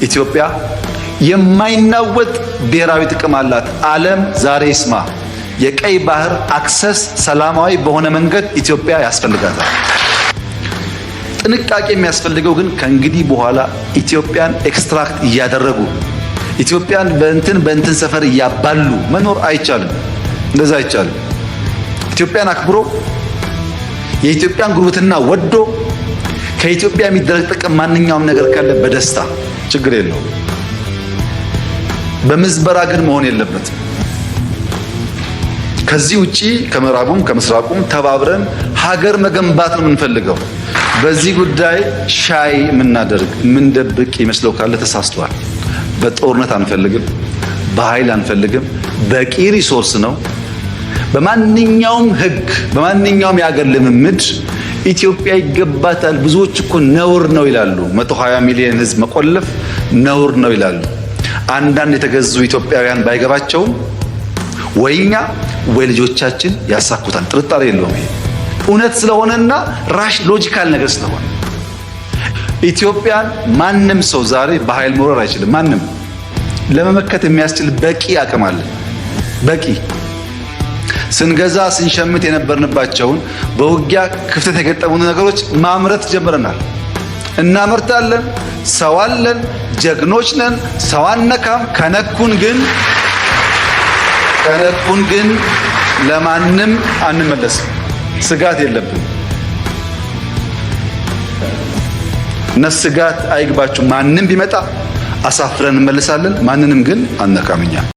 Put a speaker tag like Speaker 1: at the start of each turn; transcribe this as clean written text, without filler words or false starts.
Speaker 1: ኢትዮጵያ የማይናወጥ ብሔራዊ ጥቅም አላት። ዓለም ዛሬ ይስማ። የቀይ ባህር አክሰስ ሰላማዊ በሆነ መንገድ ኢትዮጵያ ያስፈልጋታል። ጥንቃቄ የሚያስፈልገው ግን ከእንግዲህ በኋላ ኢትዮጵያን ኤክስትራክት እያደረጉ ኢትዮጵያን በእንትን ሰፈር እያባሉ መኖር አይቻልም። እንደዛ አይቻልም። ኢትዮጵያን አክብሮ የኢትዮጵያን ጉርብትና ወዶ ከኢትዮጵያ የሚደረግ ጥቅም ማንኛውም ነገር ካለ በደስታ ችግር የለውም። በምዝበራ ግን መሆን የለበትም። ከዚህ ውጪ ከምዕራቡም ከምስራቁም ተባብረን ሀገር መገንባት ነው የምንፈልገው። በዚህ ጉዳይ ሻይ የምናደርግ የምንደብቅ ይመስለው ካለ ተሳስቷል። በጦርነት አንፈልግም፣ በኃይል አንፈልግም። በቂ ሪሶርስ ነው። በማንኛውም ሕግ በማንኛውም የሀገር ልምምድ ኢትዮጵያ ይገባታል። ብዙዎች እኮ ነውር ነው ይላሉ። 120 ሚሊዮን ሕዝብ መቆለፍ ነውር ነው ይላሉ። አንዳንድ የተገዙ ኢትዮጵያውያን ባይገባቸውም ወይኛ ወይ ልጆቻችን ያሳኩታል። ጥርጣሬ የለውም። ይሄ እውነት ስለሆነና ራሽ ሎጂካል ነገር ስለሆነ ኢትዮጵያን ማንም ሰው ዛሬ በኃይል መውረር አይችልም። ማንም ለመመከት የሚያስችል በቂ አቅም አለ። በቂ ስንገዛ ስንሸምት የነበርንባቸውን በውጊያ ክፍተት የገጠሙን ነገሮች ማምረት ጀምረናል። እናመርታለን። ሰው አለን። ጀግኖች ነን። ሰው አነካም። ከነኩን ግን ለማንም አንመለስም። ስጋት የለብን እና ስጋት አይግባችሁ። ማንም ቢመጣ አሳፍረን እንመለሳለን። ማንንም ግን አነካምኛ